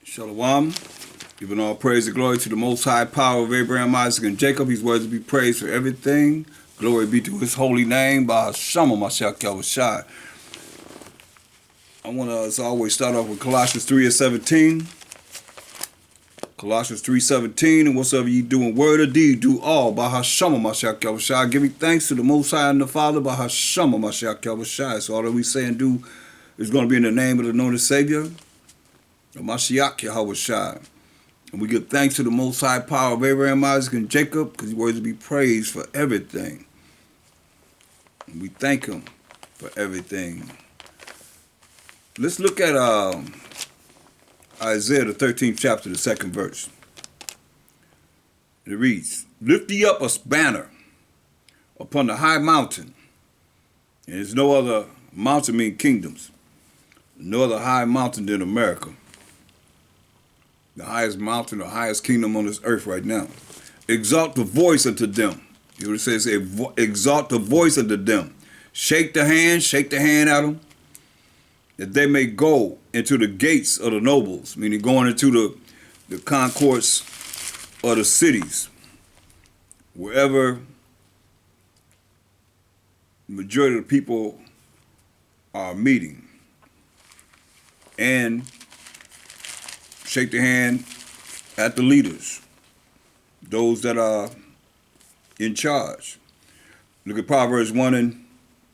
Shalom. Giving all praise and glory to the most high power of Abraham, Isaac, and Jacob. He's worthy to be praised for everything. Glory be to his holy name. By h.o.i. I want to, as always, start off with Colossians 3 and 17. Colossians 3:17, and whatsoever ye do in word or deed, do all by h.o.i. Giving thanks to the Most High and the Father by h.o.i. So all that we say and do is going to be in the name of the Lord and Savior, of Mashiach Yahweh. And we give thanks to the Most High power of Abraham, Isaac, and Jacob, because he's worthy to be praised for everything. And we thank him for everything. Let's look at Isaiah, the 13th chapter, the 2nd verse. It reads, "Lift ye up a banner upon the high mountain." And there's no other mountain mean kingdoms. No other high mountain than America. The highest mountain, the highest kingdom on this earth right now. "Exalt the voice unto them." You know what it says? Exalt the voice unto them. Shake the hand at them, that they may go into the gates of the nobles, meaning going into the concourse of the cities, wherever the majority of the people are meeting, and shake the hand at the leaders, those that are in charge. Look at Proverbs 1 and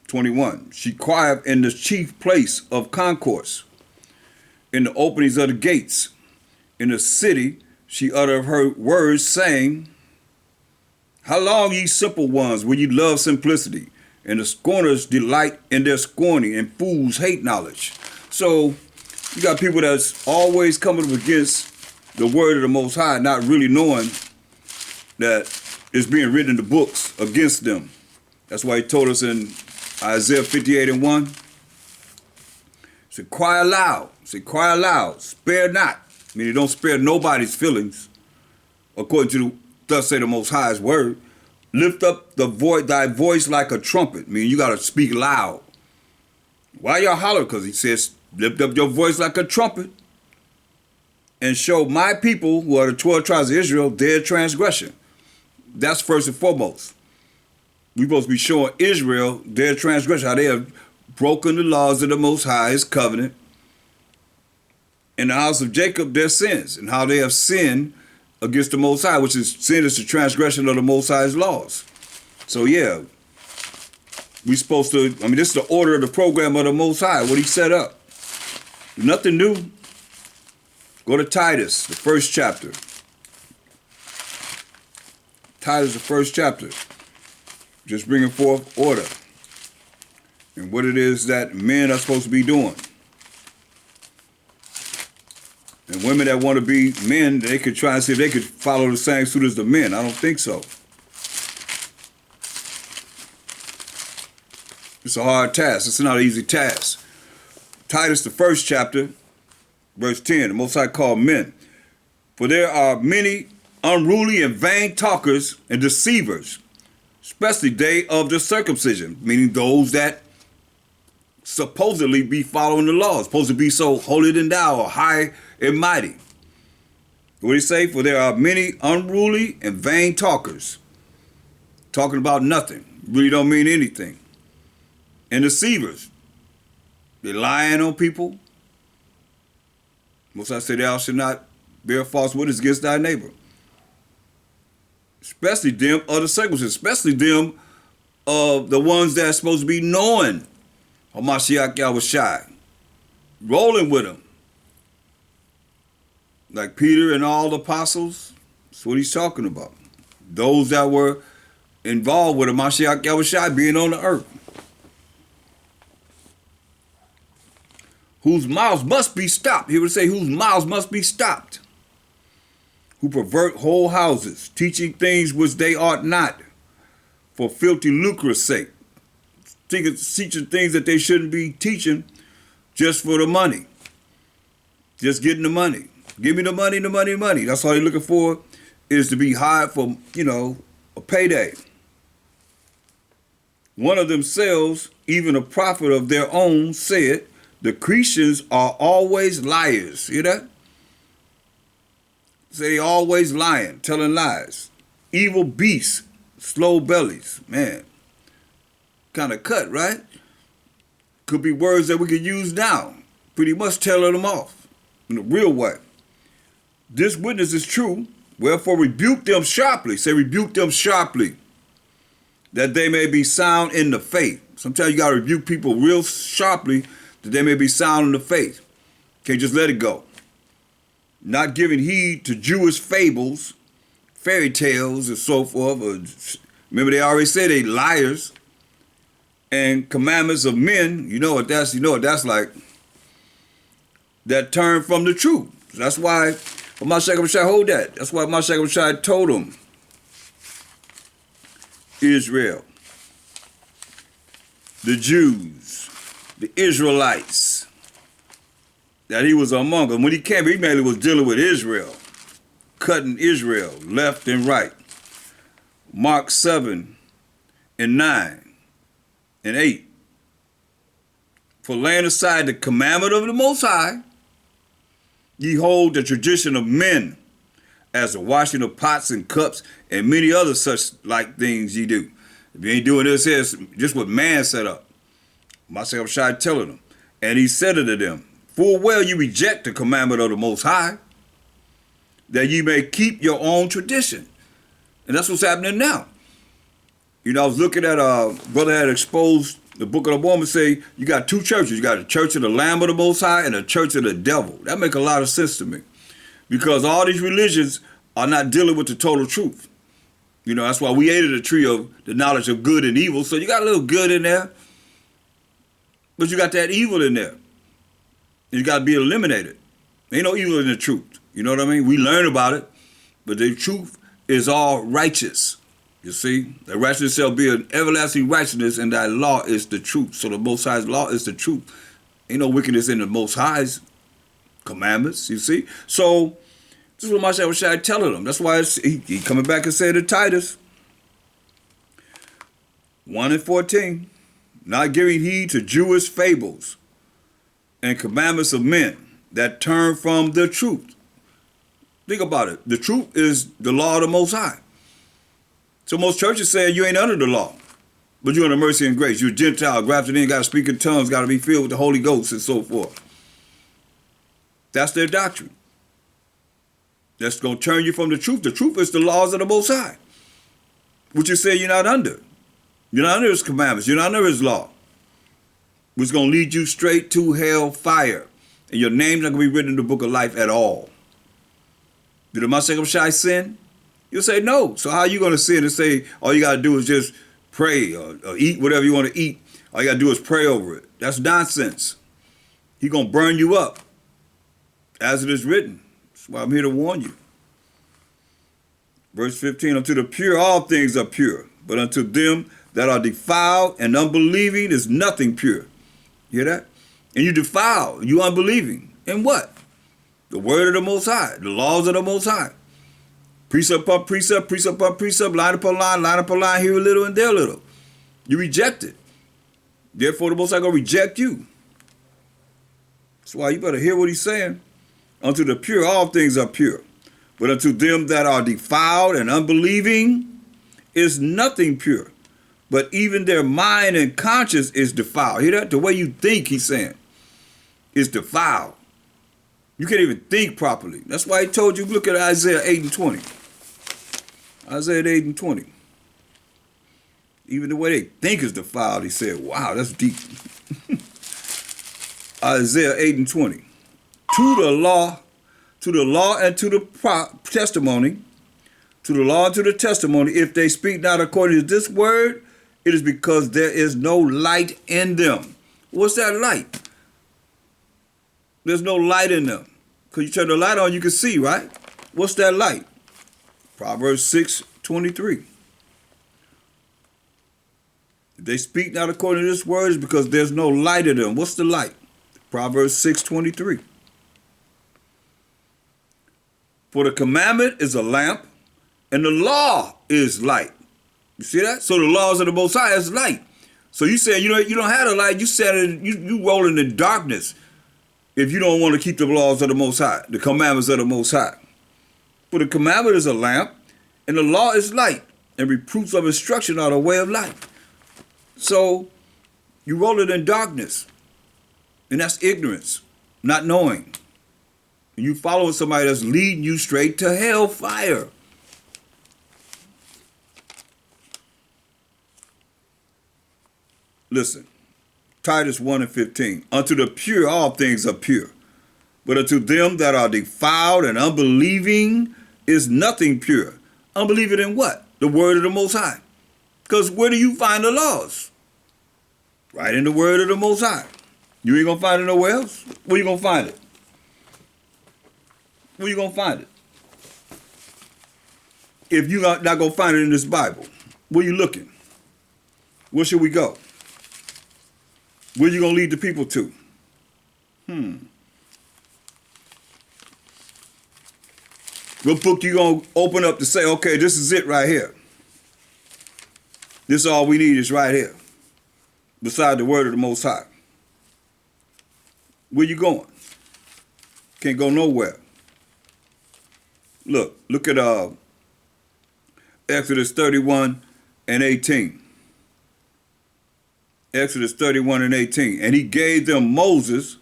21. "She crieth in the chief place of concourse, in the openings of the gates. In the city she uttereth her words, saying, How long, ye simple ones, will ye love simplicity? And the scorners delight in their scorning, and fools hate knowledge." So you got people that's always coming up against the word of the Most High, not really knowing that it's being written in the books against them. That's why he told us in Isaiah 58 and 1, say, cry aloud, spare not. Meaning don't spare nobody's feelings, according to thus say the Most High's word. "Lift up thy voice like a trumpet." Meaning you got to speak loud. Why y'all holler? Because he says, lift up your voice like a trumpet and show my people, who are the 12 tribes of Israel, their transgression. That's first and foremost. We're supposed to be showing Israel their transgression, how they have broken the laws of the Most High, his covenant, and the house of Jacob, their sins, and how they have sinned against the Most High, which is sin is the transgression of the Most High's laws. So yeah, we supposed to, this is the order of the program of the Most High, what he set up. Nothing new. Go to Titus, the 1st chapter. Titus, the 1st chapter. Just bringing forth order and what it is that men are supposed to be doing. And women that want to be men, they could try and see if they could follow the same suit as the men. I don't think so. It's a hard task. It's not an easy task. Titus, the 1st chapter, verse 10, the Most High called men. "For there are many unruly and vain talkers and deceivers, especially they of the circumcision," meaning those that supposedly be following the laws, supposed to be so holier than thou or high and mighty. What do he say? "For there are many unruly and vain talkers," talking about nothing, really don't mean anything, "and deceivers." They're lying on people. Most I say, "Thou shalt not bear false witness against thy neighbor." Especially them of the circumcision, especially them of the ones that are supposed to be knowing Mashiach Yahweh, rolling with him. Like Peter and all the apostles, that's what he's talking about. Those that were involved with Mashiach Yahweh being on the earth. "Whose mouths must be stopped." He would say, whose mouths must be stopped. "Who pervert whole houses, teaching things which they ought not, for filthy lucre's sake." Teaching things that they shouldn't be teaching just for the money. Just getting the money. Give me the money, the money, the money. That's all they're looking for, is to be hired for, a payday. "One of themselves, even a prophet of their own, said, The Christians are always liars." See that? Say they always lying, telling lies. Evil beasts, slow bellies. Man, kind of cut, right? Could be words that we could use now. Pretty much telling them off in a real way. This witness is true. Wherefore rebuke them sharply. Say rebuke them sharply, that they may be sound in the faith. Sometimes you got to rebuke people real sharply, that they may be sound in the faith. Can't just let it go. Not giving heed to Jewish fables, fairy tales, and so forth. Remember, they already said they liars. And commandments of men. You know what that's like. That turn from the truth. That's why h.o.d.c hold that. That's why h.o.d.c told them, Israel, the Jews, the Israelites, that he was among them. When he came, he mainly was dealing with Israel, cutting Israel left and right. Mark 7 and 9 and 8. For laying aside the commandment of the Most High, ye hold the tradition of men, as the washing of pots and cups and many other such like things ye do. If you ain't doing this, here's just what man set up. h.o.d.c telling them. And he said unto them, full well you reject the commandment of the Most High, that ye may keep your own tradition. And that's what's happening now. You know, I was looking at, brother had exposed the book of the Mormon, say you got two churches. You got a church of the Lamb of the Most High and a church of the devil. That make a lot of sense to me. Because all these religions are not dealing with the total truth. You know, that's why we ate of the tree of the knowledge of good and evil. So you got a little good in there, but you got that evil in there. You got to be eliminated. Ain't no evil in the truth. You know what I mean? We learn about it, but the truth is all righteous. You see, the righteousness shall be an everlasting righteousness, and thy law is the truth. So the Most High's law is the truth. Ain't no wickedness in the Most High's commandments, you see. So this is what h.o.d.c telling them. That's why he coming back and saying to Titus 1 and 14, not giving heed to Jewish fables and commandments of men that turn from the truth. Think about it. The truth is the law of the Most High. So most churches say you ain't under the law, but you're under mercy and grace. You're a Gentile, grafted in, got to speak in tongues, got to be filled with the Holy Ghost and so forth. That's their doctrine. That's going to turn you from the truth. The truth is the laws of the Most High, which you say you're not under. You're not under his commandments. You're not under his law, which is going to lead you straight to hell fire. And your name's not going to be written in the book of life at all. Did the h.o.d.c sin? You'll say no. So how are you going to sin and say all you got to do is just pray or eat whatever you want to eat? All you got to do is pray over it. That's nonsense. He's going to burn you up, as it is written. That's why I'm here to warn you. Verse 15, unto the pure all things are pure, but unto them that are defiled and unbelieving is nothing pure. You hear that? And you defile, you unbelieving. In what? The word of the Most High, the laws of the Most High. Precept upon precept, precept upon precept, line upon line, here a little and there a little. You reject it. Therefore, the Most High going to reject you. That's why you better hear what he's saying. Unto the pure, all things are pure. But unto them that are defiled and unbelieving is nothing pure. But even their mind and conscience is defiled. Hear that? The way you think, he's saying, is defiled. You can't even think properly. That's why he told you, look at Isaiah 8 and 20. Isaiah 8 and 20. Even the way they think is defiled, he said, wow, that's deep. Isaiah 8 and 20. To the law and to the testimony, to the law and to the testimony, if they speak not according to this word, it is because there is no light in them. What's that light? There's no light in them. Because you turn the light on, you can see, right? What's that light? Proverbs 6:23. If they speak not according to this word, it's because there's no light in them. What's the light? Proverbs 6:23. For the commandment is a lamp, and the law is light. You see that? So the laws of the Most High is light. So you say you don't have the light. You said you rolling in darkness if you don't want to keep the laws of the Most High, the commandments of the Most High. For the commandment is a lamp, and the law is light, and reproofs of instruction are the way of life. So you roll it in darkness, and that's ignorance, not knowing. And you following somebody that's leading you straight to hellfire. Listen, Titus 1:15. Unto the pure all things are pure, but unto them that are defiled and unbelieving is nothing pure. Unbelieving in what? The word of the Most High. Because where do you find the laws? Right in the word of the Most High. You ain't going to find it nowhere else? Where you going to find it? Where you going to find it? If you're not going to find it in this Bible, where you looking? Where should we go? Where you going to lead the people to? What book you going to open up to say, okay, this is it right here. This is all we need is right here. Beside the word of the Most High. Where you going? Can't go nowhere. Look at Exodus 31 and 18. Exodus 31 and 18. And he gave them Moses,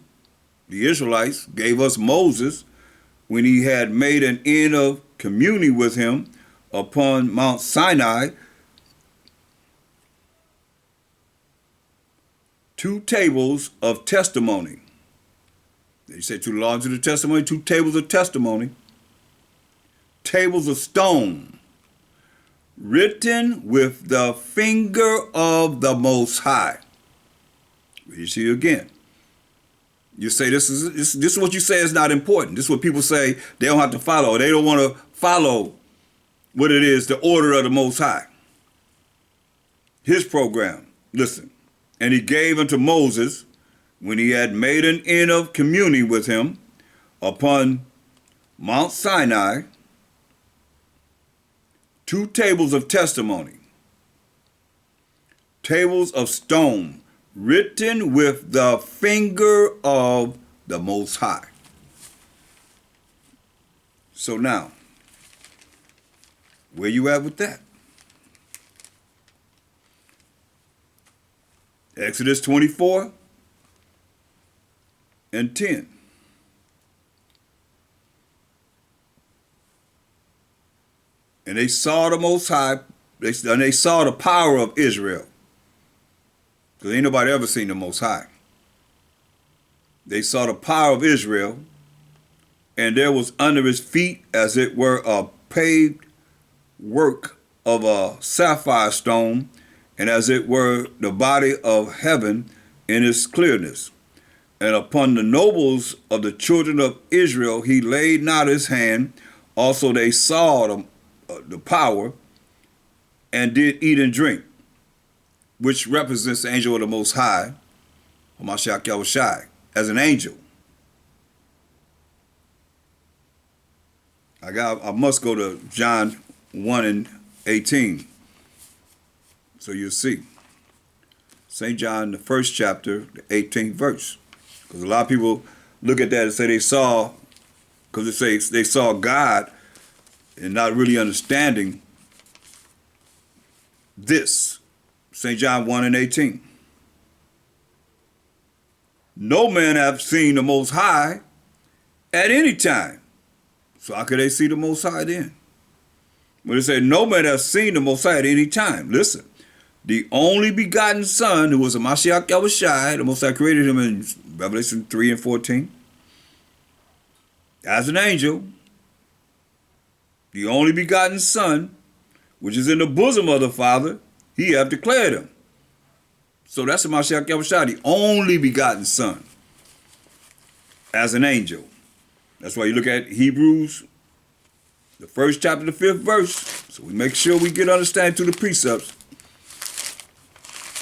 the Israelites gave us Moses, when he had made an end of communing with him upon Mount Sinai, 2 tables of testimony. They say 2 laws of the testimony, 2 tables of testimony, tables of stone, written with the finger of the Most High. You see again. You say this is what you say is not important. This is what people say they don't have to follow. They don't want to follow what it is, the order of the Most High. His program. Listen. And he gave unto Moses, when he had made an end of communing with him upon Mount Sinai, 2 tables of testimony, tables of stone, written with the finger of the Most High. So now, where you at with that? Exodus 24 and 10. And they saw the Most High, and they saw the power of Israel. Because ain't nobody ever seen the Most High. They saw the power of Israel, and there was under his feet as it were a paved work of a sapphire stone, and as it were the body of heaven in its clearness. And upon the nobles of the children of Israel he laid not his hand. Also they saw the power, and did eat and drink, which represents the angel of the Most High, h.o.d.c, as an angel. I must go to John 1 and 18. So you'll see. St. John, the 1st chapter, the 18th verse. Because a lot of people look at that and say they saw, because it says they saw God, and not really understanding this. St. John 1 and 18. No man hath seen the Most High at any time. So how could they see the Most High then? When it said no man hath seen the Most High at any time. Listen. The only begotten Son, who was a Mashiach Yahushai, the Most High created him in Revelation 3 and 14, as an angel, the only begotten Son, which is in the bosom of the Father, he hath declared him. So that's the Mashiach Yahushai, the only begotten Son, as an angel. That's why you look at Hebrews, the 1st chapter, the 5th verse, so we make sure we get understanding to the precepts.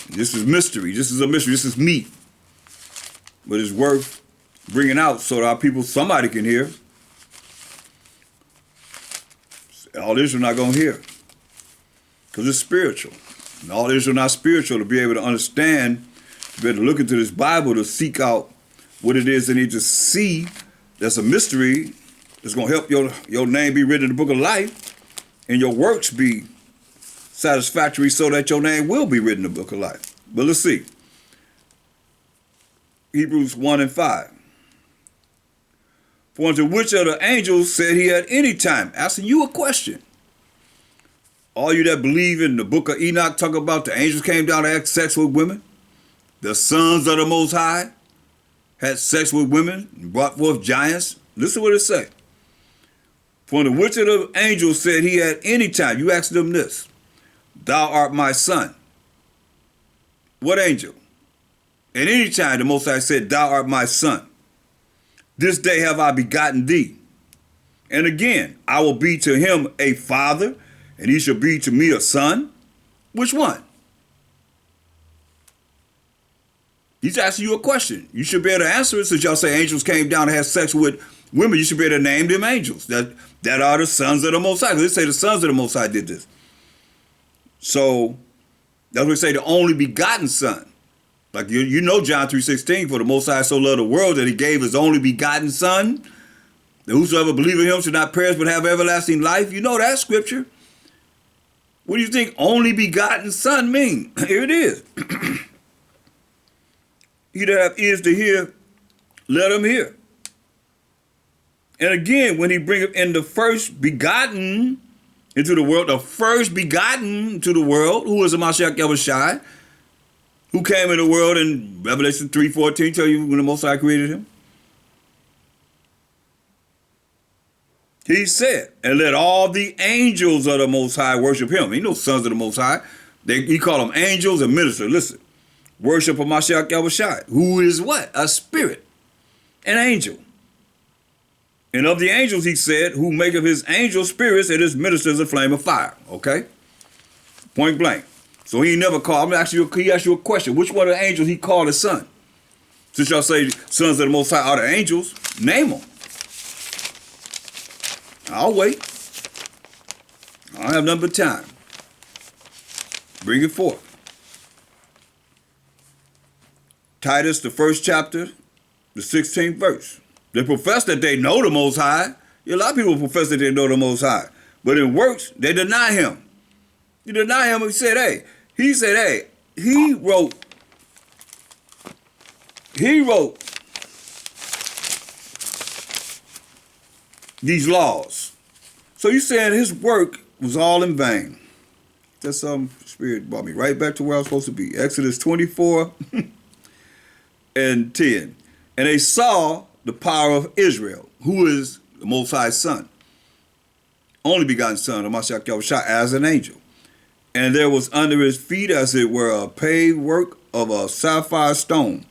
This is mystery. This is a mystery. This is meat. But it's worth bringing out so that our people, somebody can hear. All Israel not going to hear. Because it's spiritual. And all Israel not spiritual to be able to understand, to be able to look into this Bible, to seek out what it is they need to see. That's a mystery. It's going to help your name be written in the book of life and your works be satisfactory so that your name will be written in the book of life. But let's see. Hebrews 1 and 5. For unto which of the angels said he at any time, asking you a question. All you that believe in the book of Enoch talk about the angels came down to have sex with women. The sons of the Most High had sex with women and brought forth giants. Listen what it say. For unto which of the angels said he at any time, you ask them this, thou art my son. What angel? At any time the Most High said, thou art my son. This day have I begotten thee. And again, I will be to him a father, and he shall be to me a son. Which one? He's asking you a question. You should be able to answer it, since y'all say angels came down to have sex with women. You should be able to name them angels that are the sons of the Most High. They say the sons of the Most High did this. So that's what we say, the only begotten son. Like you know John 3:16, for the Most High so loved the world that he gave his only begotten son, that whosoever believe in him should not perish but have everlasting life. You know that scripture. What do you think only begotten son mean? Here it is. He that hath ears to hear, let him hear. And again, when he bringeth in the first begotten into the world, the first begotten to the world, who is the Mashiach h.o.i, who came in the world in Revelation 3:14, tell you when the Most High created him? He said, and let all the angels of the Most High worship him. Ain't no sons of the Most High. He call them angels and ministers. Listen, worship of Mashiach h.o.i, who is what? A spirit, an angel. And of the angels, he said, who make of his angel spirits and his ministers a flame of fire. Okay? Point blank. So he never called. He asked you a question. Which one of the angels he called his son? Since y'all say sons of the Most High are the angels, name them. I'll wait. I don't have nothing but time. Bring it forth. Titus, the 1st chapter, the 16th verse. They profess that they know the Most High. A lot of people profess that they know the Most High. But in works, they deny him. You deny him, he said, he wrote these laws. So you saying his work was all in vain. That's spirit brought me right back to where I was supposed to be. Exodus 24 and 10. And they saw the power of Israel, who is the Most High's son, only begotten son of Mashiach h.o.i, as an angel. And there was under his feet, as it were, a paved work of a sapphire stone,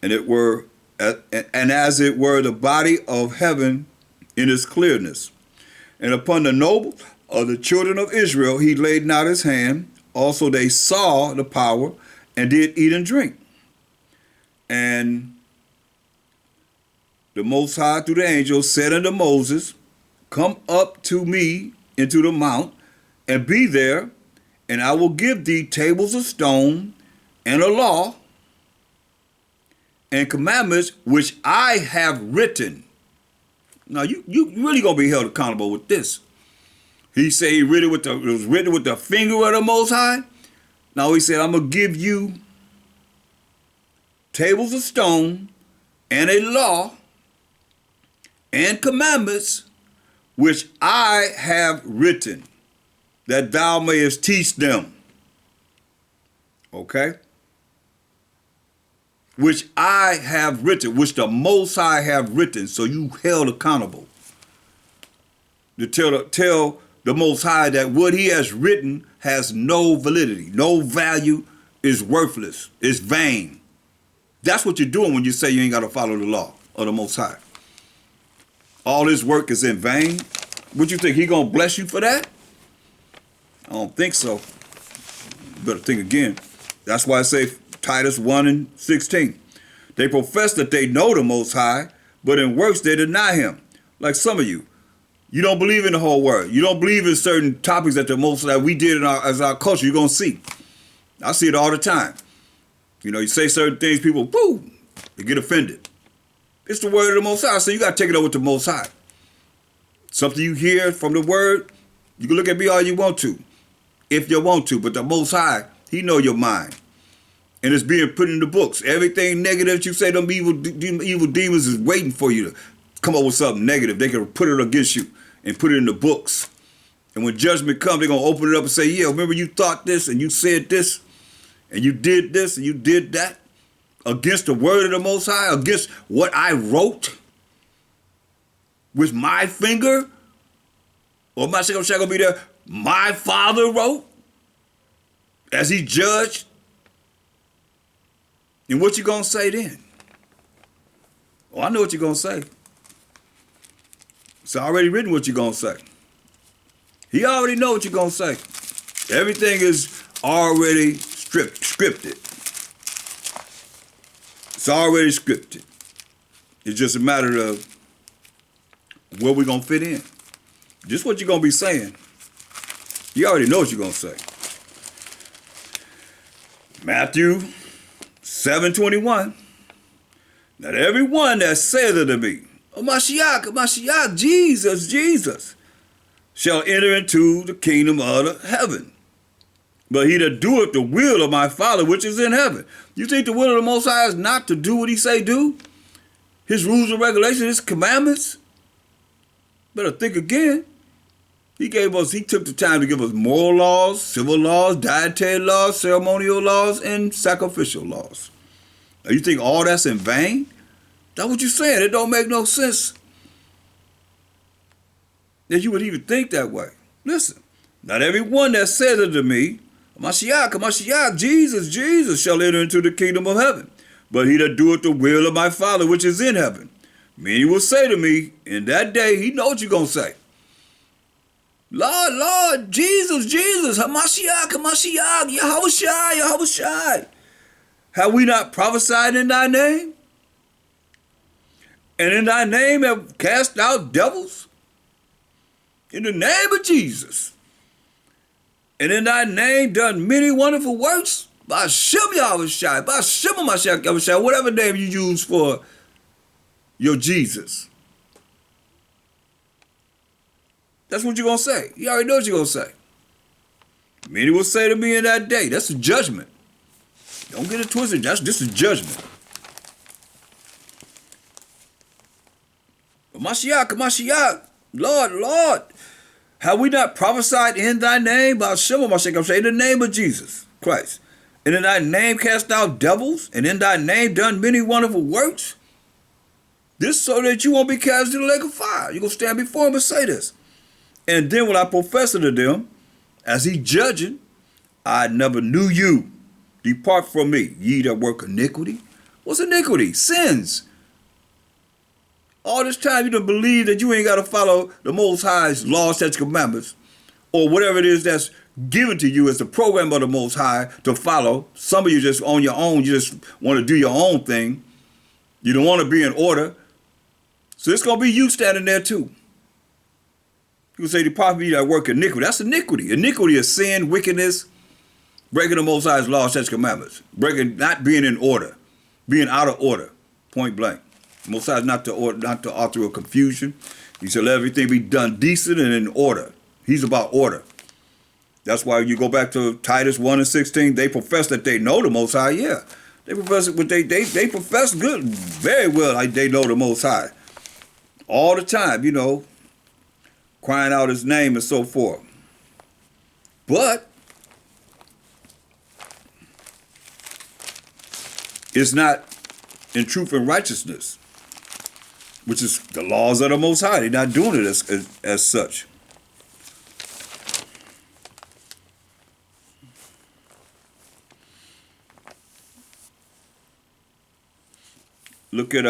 and as it were the body of heaven in its clearness. And upon the noble of the children of Israel he laid not his hand. Also they saw the power and did eat and drink. And the Most High through the angel said unto Moses, come up to me into the mount, and be there, and I will give thee tables of stone, and a law, and commandments which I have written. Now you really gonna be held accountable with this. He said it was written with the finger of the Most High. Now he said, I'm gonna give you tables of stone and a law and commandments which I have written, that thou mayest teach them. Okay? Which I have written, which the Most High have written, so you held accountable. To tell the Most High that what he has written has no validity, no value, is worthless, is vain. That's what you're doing when you say you ain't got to follow the law of the Most High. All his work is in vain. What you think, he gonna bless you for that? I don't think so. You better think again. That's why I say Titus 1 and 16. They profess that they know the Most High, but in works they deny him. Like some of you. You don't believe in the whole word. You don't believe in certain topics that the Most High we did as our culture. You're gonna see. I see it all the time. You know, you say certain things, people, they get offended. It's the word of the Most High, so you got to take it over to the Most High. Something you hear from the word, you can look at me all you want to, if you want to, but the Most High, he know your mind. And it's being put in the books. Everything negative that you say, them evil demons is waiting for you to come up with something negative. They can put it against you and put it in the books. And when judgment comes, they're going to open it up and say, yeah, remember you thought this and you said this and you did this and you did that against the word of the Most High, against what I wrote with my finger? Or my second shall be there, my Father wrote as he judged. And what you gonna say then? Oh, I know what you're gonna say. It's already written what you're gonna say. He already know what you're gonna say. Everything is already scripted. It's already scripted. It's just a matter of where we're gonna fit in. Just what you're gonna be saying. You already know what you're gonna say. Matthew 7:21. Not everyone that saith unto me, O Mashiach, Jesus, shall enter into the kingdom of heaven. But he that doeth the will of my Father which is in heaven. You think the will of the Most High is not to do what he say do? His rules and regulations, his commandments? Better think again. He took the time to give us moral laws, civil laws, dietary laws, ceremonial laws, and sacrificial laws. Now you think all that's in vain? That's what you're saying. It don't make no sense that you would even think that way. Listen, not everyone that says unto me, Mashiach, Jesus shall enter into the kingdom of heaven. But he that doeth the will of my Father which is in heaven. Many will say to me in that day, he know what you're going to say. Lord, Jesus, Hamashiach, Yahushai. Have we not prophesied in thy name? And in thy name have cast out devils? In the name of Jesus. And in thy name done many wonderful works? By Shem Yahushai, by Shem Mashiach Yahushai, whatever name you use for your Jesus. That's what you're going to say. You already know what you're going to say. Many will say to me in that day, that's a judgment. Don't get it twisted. This is judgment. Mashiach, Lord, have we not prophesied in thy name? By Shem Mashiach, in the name of Jesus Christ. And in thy name cast out devils, and in thy name done many wonderful works. This so that you won't be cast into the lake of fire. You're going to stand before him and say this. And then when I profess unto them, as he judging, I never knew you. Depart from me, ye that work iniquity. What's iniquity? Sins. All this time you don't believe that you ain't got to follow the Most High's laws, statutes, commandments, or whatever it is that's given to you as the program of the Most High to follow. Some of you just on your own, you just want to do your own thing. You don't want to be in order. So it's going to be you standing there too. You say, depart from me that work iniquity. That's iniquity. Iniquity is sin, wickedness, breaking the Most High's laws, statutes, commandments, not being in order, being out of order, point blank. The Most High is not the author of confusion. He said, let everything be done decent and in order. He's about order. That's why you go back to Titus 1:16. They profess that they know the Most High. Yeah, they profess it, but they profess good, very well. Like they know the Most High all the time. You know, crying out his name and so forth. But it's not in truth and righteousness, which is the laws of the Most High. They're not doing it as such. Look at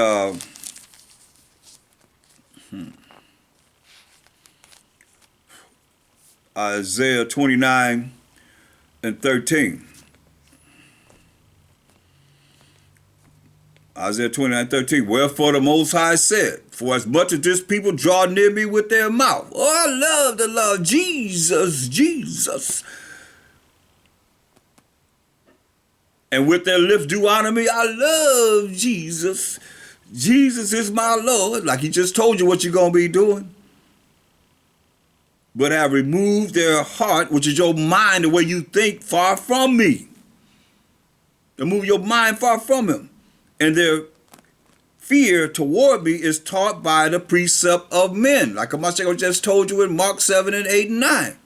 Isaiah 29:13. Isaiah 29:13. Wherefore the Most High said, for as much as this people draw near me with their mouth. Oh, I love the Lord. Jesus. And with their lips do honor me. I love Jesus. Jesus is my Lord. Like he just told you what you're going to be doing. but have removed their heart, which is your mind, the way you think, far from me. Remove your mind far from him. And their fear toward me is taught by the precept of men. Like Amasheko just told you in Mark 7 and 8 and 9.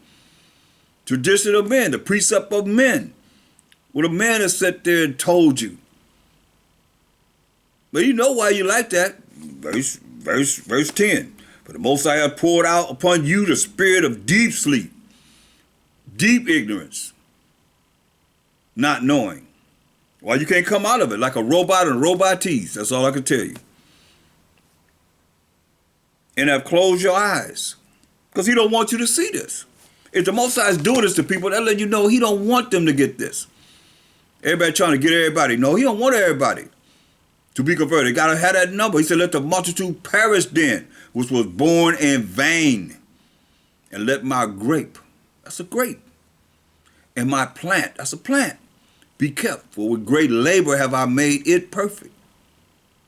Tradition of men, the precept of men. What a man has sat there and told you. But you know why you like that. Verse 10. For the Most High hath poured out upon you the spirit of deep sleep, deep ignorance, not knowing. Why you can't come out of it like a robot and robotees. That's all I can tell you. And have closed your eyes. Because he don't want you to see this. If the Most High is doing this to people, that let you know he don't want them to get this. Everybody trying to get everybody. No, he don't want everybody to be converted. Got to have that number. He said, let the multitude perish then, which was born in vain. And let my grape, that's a grape, and my plant, that's a plant, be kept. For with great labor have I made it perfect.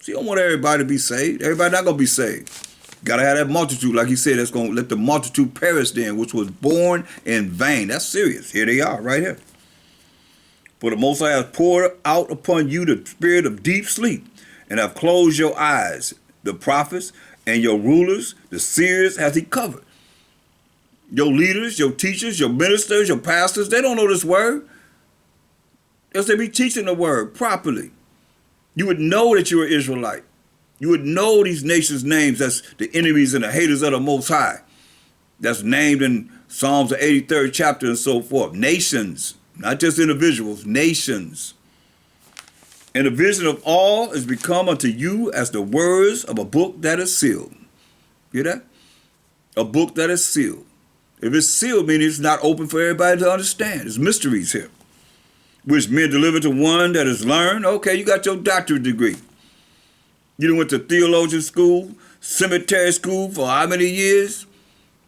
So you don't want everybody to be saved. Everybody not going to be saved. Got to have that multitude, like he said, that's going to let the multitude perish then, which was born in vain. That's serious. Here they are, right here. For the Most High has poured out upon you the spirit of deep sleep, and have closed your eyes. The prophets and your rulers, the seers, has he covered. Your leaders, your teachers, your ministers, your pastors, they don't know this word. Else they be teaching the word properly. You would know that you're an Israelite. You would know these nations' names. That's the enemies and the haters of the Most High. That's named in Psalms, the 83rd chapter and so forth. Nations, not just individuals, nations. And the vision of all is become unto you as the words of a book that is sealed. Hear that? A book that is sealed. If it's sealed, meaning it's not open for everybody to understand. There's mysteries here. Which men deliver to one that is learned. Okay, you got your doctorate degree. You done went to theologian school, cemetery school for how many years?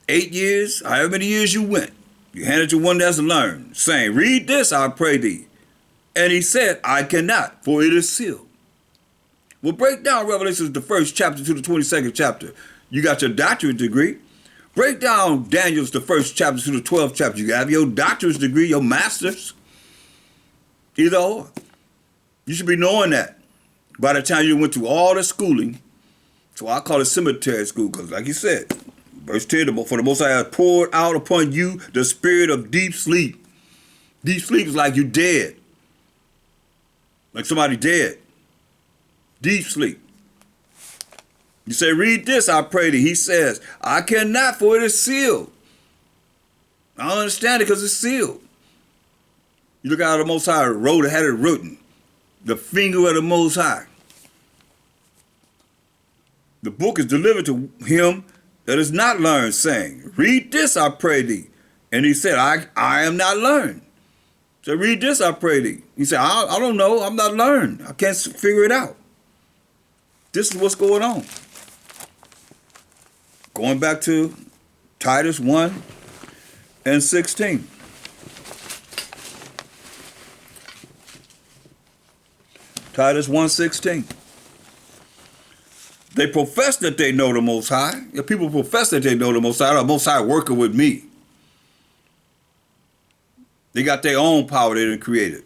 8 years? However many years you went. You hand it to one that's learned, saying, read this, I pray thee. And he said, I cannot, for it is sealed. We'll break down Revelation, the 1st chapter to the 22nd chapter. You got your doctorate degree. Break down Daniel's, the 1st chapter to the 12th chapter. You have your doctorate degree, your master's. Either or. You should be knowing that by the time you went through all the schooling. So I call it cemetery school, because like you said, verse 10, for the Most High has poured out upon you the spirit of deep sleep. Deep sleep is like you dead. Like somebody dead. Deep sleep. You say, read this, I pray thee. He says, I cannot, for it is sealed. I don't understand it because it's sealed. You look how the Most High wrote it, had it written. The finger of the Most High. The book is delivered to him that is not learned, saying, read this, I pray thee. And he said, I am not learned. So read this, I pray thee. He said, I don't know. I'm not learned. I can't figure it out. This is what's going on. Going back to Titus 1 and 16. Titus 1:16. They profess that they know the Most High. If people profess that they know the Most High, the Most High working with me. They got their own power they didn't create it.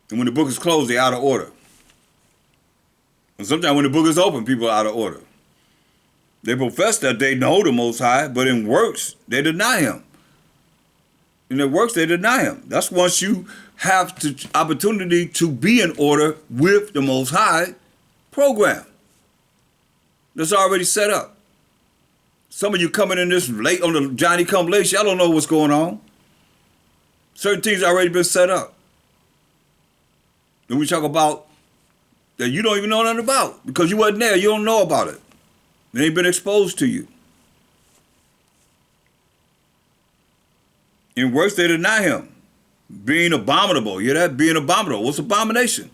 And when the book is closed, they're out of order. And sometimes when the book is open, people are out of order. They profess that they know the Most High, but in works, they deny him. In their works, they deny him. That's once you have the opportunity to be in order with the Most High program that's already set up. Some of you coming in this late on the Johnny come late, y'all don't know what's going on. Certain things already been set up. And we talk about that you don't even know nothing about because you wasn't there. You don't know about it. It ain't been exposed to you. In works, they deny him. Being abominable. You hear that? Being abominable. What's abomination?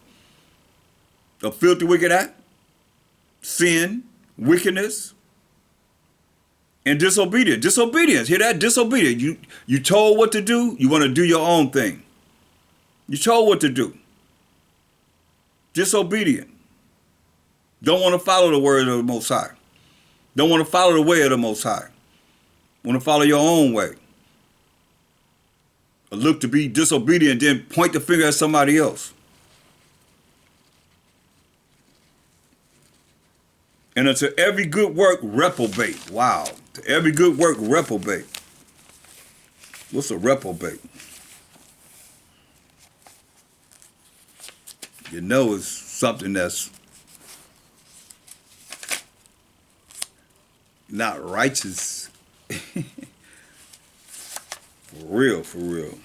A filthy, wicked act. Sin. Wickedness. And disobedient. Disobedience. Hear that? Disobedient. You told what to do. You want to do your own thing. You told what to do. Disobedient. Don't want to follow the word of the Most High. Don't want to follow the way of the Most High. Want to follow your own way. Or look to be disobedient, then point the finger at somebody else. And unto every good work, reprobate. Wow. To every good work, reprobate. What's a reprobate? You know it's something that's not righteous. For real, for real.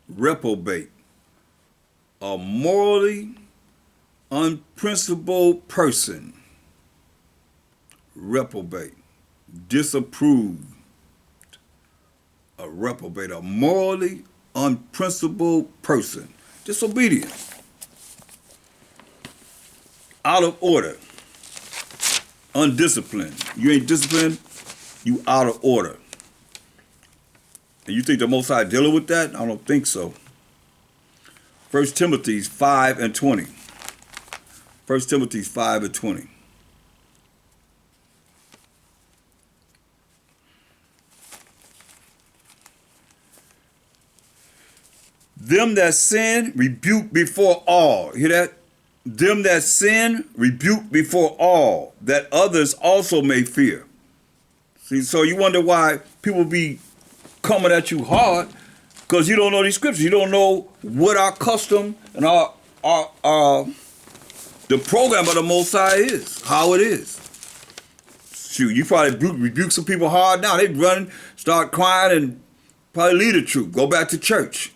Reprobate. A morally unprincipled person. Reprobate. Disapproved. A reprobate. A morally unprincipled person. Disobedient. Out of order. Undisciplined. You ain't disciplined, you out of order. And you think the Most High dealing with that? I don't think so. 1 Timothy 5 and 20. 1 Timothy 5 and 20. Them that sin, rebuke before all. Hear that? Them that sin, rebuke before all, that others also may fear. See, so you wonder why people be coming at you hard, because you don't know these scriptures. You don't know what our custom and our the program of the Most High is, how it is. Shoot, you probably rebuke some people hard now. They run, start crying, and probably leave the truth. Go back to church.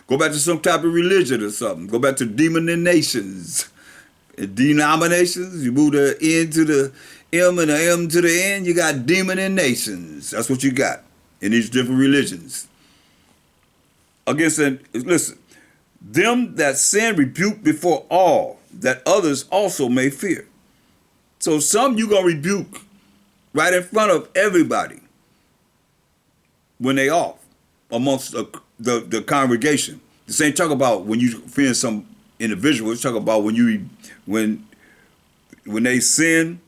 Go back to some type of religion or something. Go back to denominations. Denominations, you move the N to the M and the M to the N, you got demonations. That's what you got in these different religions. Against, listen, them that sin rebuke before all, that others also may fear. So some you gonna rebuke right in front of everybody when they off amongst the congregation. This ain't talk about when you offend some individual. It's talk about when they sin,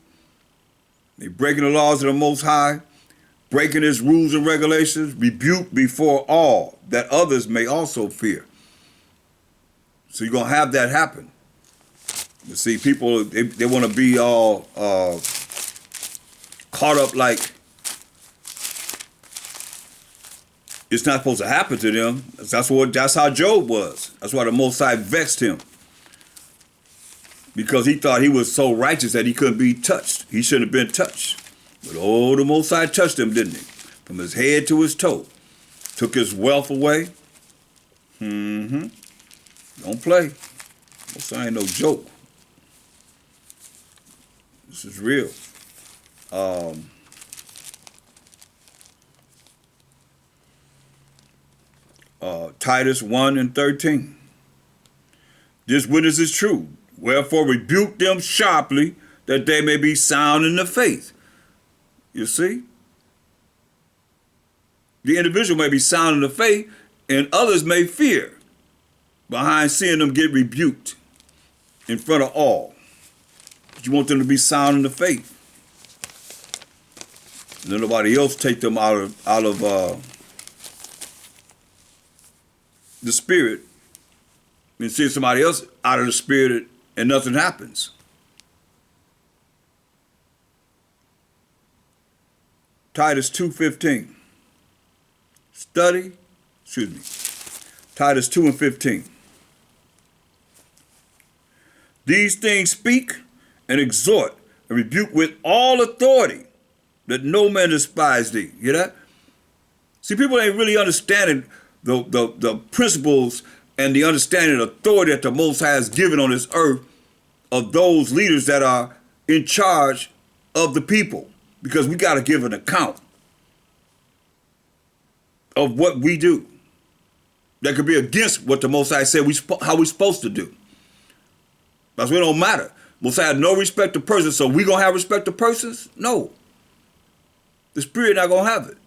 they breaking the laws of the Most High, breaking his rules and regulations, rebuke before all, that others may also fear. So you're gonna have that happen. You see, people they want to be all caught up like it's not supposed to happen to them. That's how Job was. That's why the Most High vexed him. Because he thought he was so righteous that he couldn't be touched. He shouldn't have been touched. But the Most High touched him, didn't he? From his head to his toe. Took his wealth away. Don't play. Most High ain't no joke. This is real. Titus 1 and 13. This witness is true. Wherefore rebuke them sharply, that they may be sound in the faith. You see? The individual may be sound in the faith, and others may fear behind seeing them get rebuked in front of all. But you want them to be sound in the faith. And then nobody else take them out of the spirit and see somebody else out of the spirit and nothing happens. Titus 2:15. Titus 2 and 15. These things speak and exhort and rebuke with all authority, that no man despise thee. You hear that? See, people ain't really understanding the principles and the understanding of authority that the Most High has given on this earth of those leaders that are in charge of the people. Because we got to give an account of what we do. That could be against what the Most High said how we supposed to do. That's what it don't matter. Most High had no respect to persons, so we going to have respect to persons? No. The Spirit not going to have it.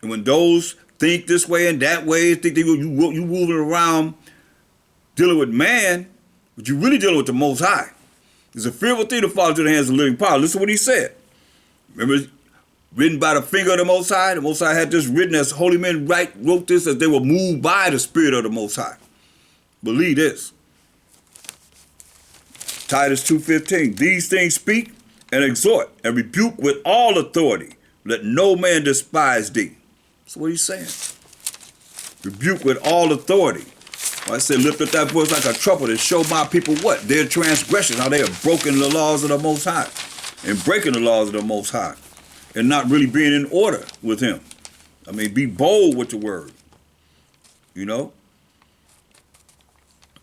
And when those think this way and that way, think that you moving around dealing with man, but you're really dealing with the Most High. It's a fearful thing to fall into the hands of the living power. Listen to what he said. Remember, written by the finger of the Most High. The Most High had this written as holy men wrote this as they were moved by the Spirit of the Most High. Believe this. Titus 2:15. These things speak and exhort and rebuke with all authority. Let no man despise thee. That's what he's saying. Rebuke with all authority. I said, lift up that voice like a trumpet and show my people what? Their transgressions, how they have broken the laws of the Most High. And breaking the laws of the Most High. And not really being in order with him. I mean, be bold with the word. You know?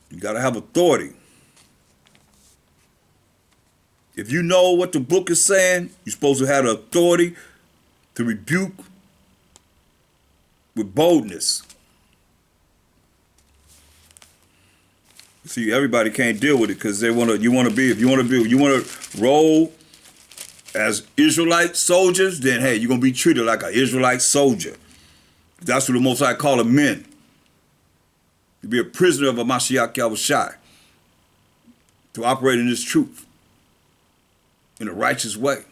You got to have authority. If you know what the book is saying, you're supposed to have the authority to rebuke with boldness. See, everybody can't deal with it because if you want to roll as Israelite soldiers, then hey, you're gonna be treated like an Israelite soldier. That's what the Most High call them men. To be a prisoner of a h.o.i, to operate in this truth in a righteous way,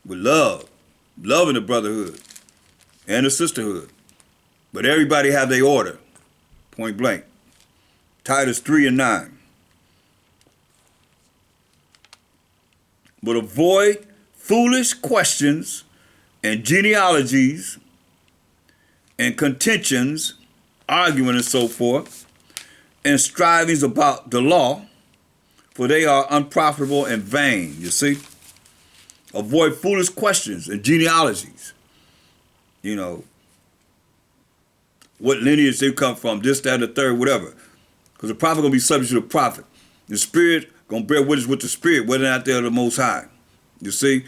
with love in the brotherhood and the sisterhood. But everybody have their order, point blank. Titus 3:9. But avoid foolish questions and genealogies and contentions, arguing and so forth, and strivings about the law, for they are unprofitable and vain. You see? Avoid foolish questions and genealogies. You know, what lineage they come from, this, that, and the third, whatever. Because the prophet going to be subject to the prophet. The spirit going to bear witness with the spirit, whether or not they're the Most High. You see?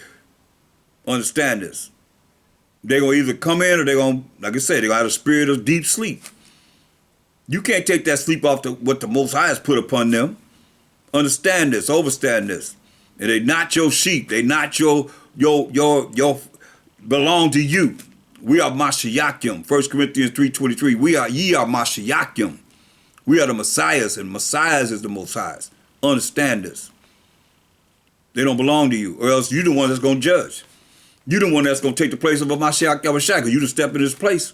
Understand this. They're going to either come in or they're going to, like I said, they're going to have a spirit of deep sleep. You can't take that sleep off what the Most High has put upon them. Understand this, overstand this. And they not your sheep. They not your belong to you. We are Mashiachim. 1 Corinthians 3:23. Ye are Mashiachim. We are the Messiahs, and Messiahs is the Most Highs. Understand this. They don't belong to you, or else you're the one that's going to judge. You're the one that's going to take the place of a Mashiach Yahushua, because you just step in his place.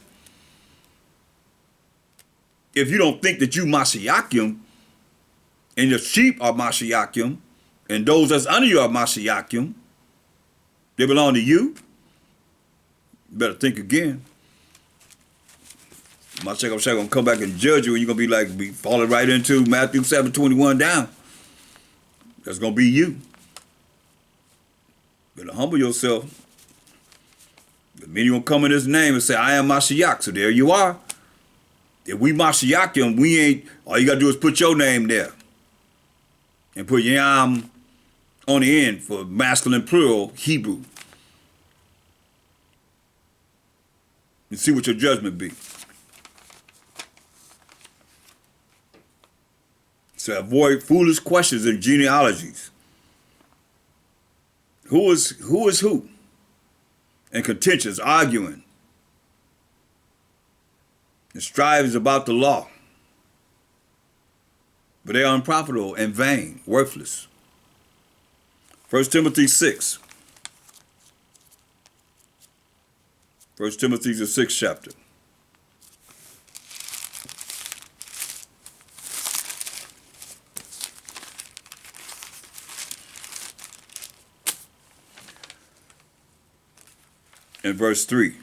If you don't think that you Mashiachim, and your sheep are Mashiachim, and those that's under you are Mashiachim, they belong to you, you better think again. Mashiach Yahushua going to come back and judge you, and you're going to be falling right into Matthew 7:21 down. That's going to be you. Better humble yourself. Many will come in his name and say, I am Mashiach. So there you are. If we Mashiachim, we ain't, all you got to do is put your name there. And put Yam on the end for masculine plural Hebrew. And see what your judgment be. So avoid foolish questions and genealogies. Who is who? And contentions, arguing. And strivings about the law. But they are unprofitable and vain, worthless. 1 Timothy 6. 1 Timothy is the 6th chapter. And verse 3.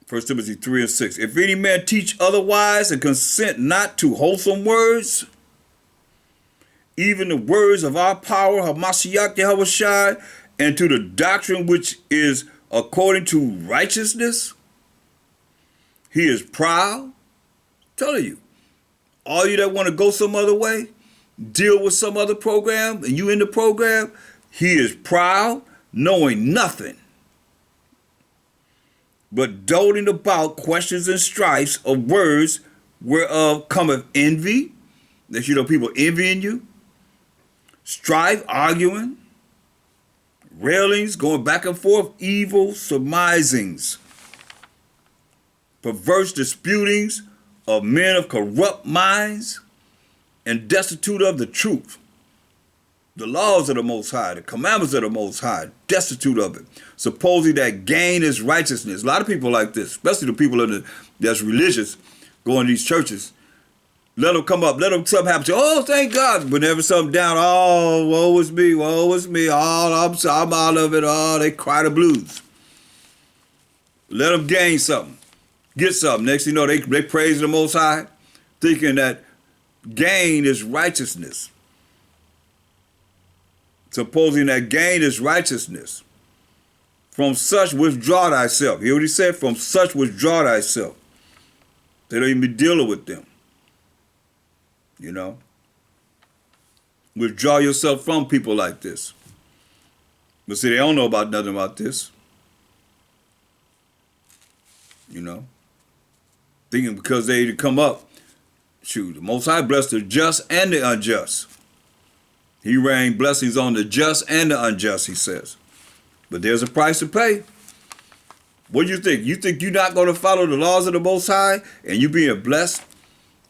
1 Timothy 3:6. If any man teach otherwise and consent not to wholesome words, even the words of our power, Hamashiach Yahushua, and to the doctrine which is according to righteousness, he is proud. Telling you, all you that want to go some other way, deal with some other program, and you in the program, he is proud, knowing nothing, but doting about questions and strifes of words, whereof cometh envy. That people envying you, strife, arguing, railings, going back and forth, evil surmisings, perverse disputings of men of corrupt minds and destitute of the truth. The laws of the Most High, the commandments of the Most High, destitute of it, supposing that gain is righteousness. A lot of people like this, especially the people that's religious, going to these churches. Let them come up, let them something happen to, oh, thank God. Whenever something down, oh, woe is me, oh, I'm out of it, oh, they cry the blues. Let them gain something, get something. Next thing you know, they praise the Most High, thinking that gain is righteousness. Supposing that gain is righteousness. From such withdraw thyself. You hear what he said? From such withdraw thyself. They don't even be dealing with them. You know? Withdraw yourself from people like this. But see, they don't know about nothing about this. You know? Thinking because they come up, shoot, the Most High blessed the just and the unjust. He rained blessings on the just and the unjust, he says. But there's a price to pay. What do you think? You think you're not going to follow the laws of the Most High and you being blessed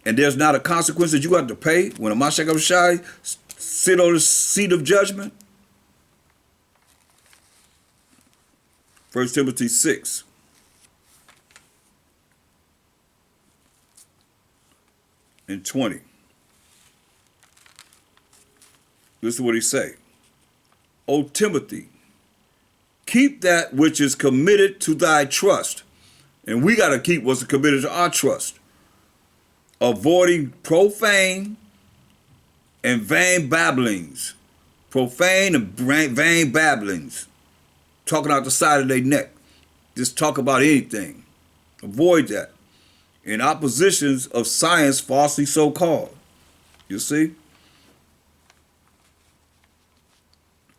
and there's not a consequence that you got to pay when a h.o.d.c sit on the seat of judgment? 1 Timothy 6. And 20. Listen to what he say. O Timothy, keep that which is committed to thy trust. And we got to keep what's committed to our trust. Avoiding profane and vain babblings. Profane and vain babblings. Talking out the side of their neck. Just talk about anything. Avoid that. In oppositions of science falsely so called. You see?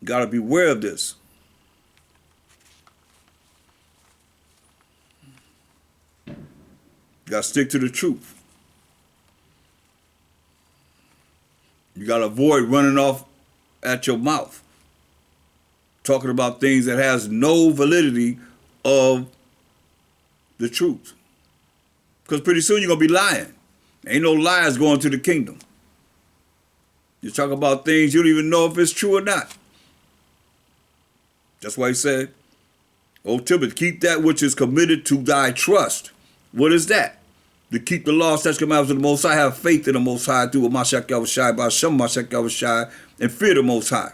Got to beware of this. You got to stick to the truth. You got to avoid running off at your mouth, talking about things that has no validity of the truth. Because pretty soon you're going to be lying. Ain't no liars going to the kingdom. You talk about things you don't even know if it's true or not. That's why he said, O Timothy, keep that which is committed to thy trust. What is that? To keep the law, such commandments of the Most High, have faith in the Most High through a h.o.d.c, by some h.o.d.c, and fear the Most High.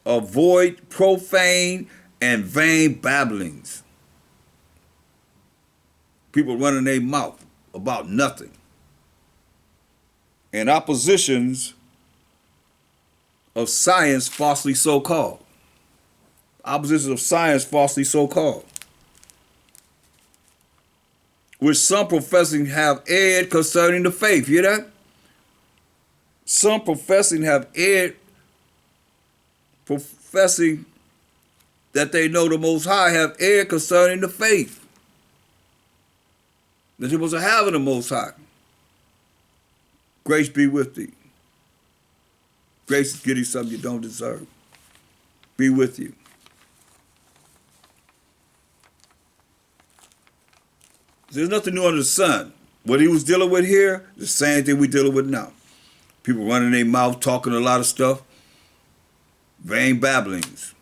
Avoid profane and vain babblings. People running their mouth about nothing. And oppositions of science falsely so called. Oppositions of science falsely so called. Which some professing have erred concerning the faith. Hear that? Some professing have erred, professing that they know the Most High, have erred concerning the faith that you're supposed to have in the Most High. Grace be with thee. Grace is getting something you don't deserve. Be with you. There's nothing new under the sun. What he was dealing with here, the same thing we're dealing with now. People running their mouth, talking a lot of stuff. Vain babblings.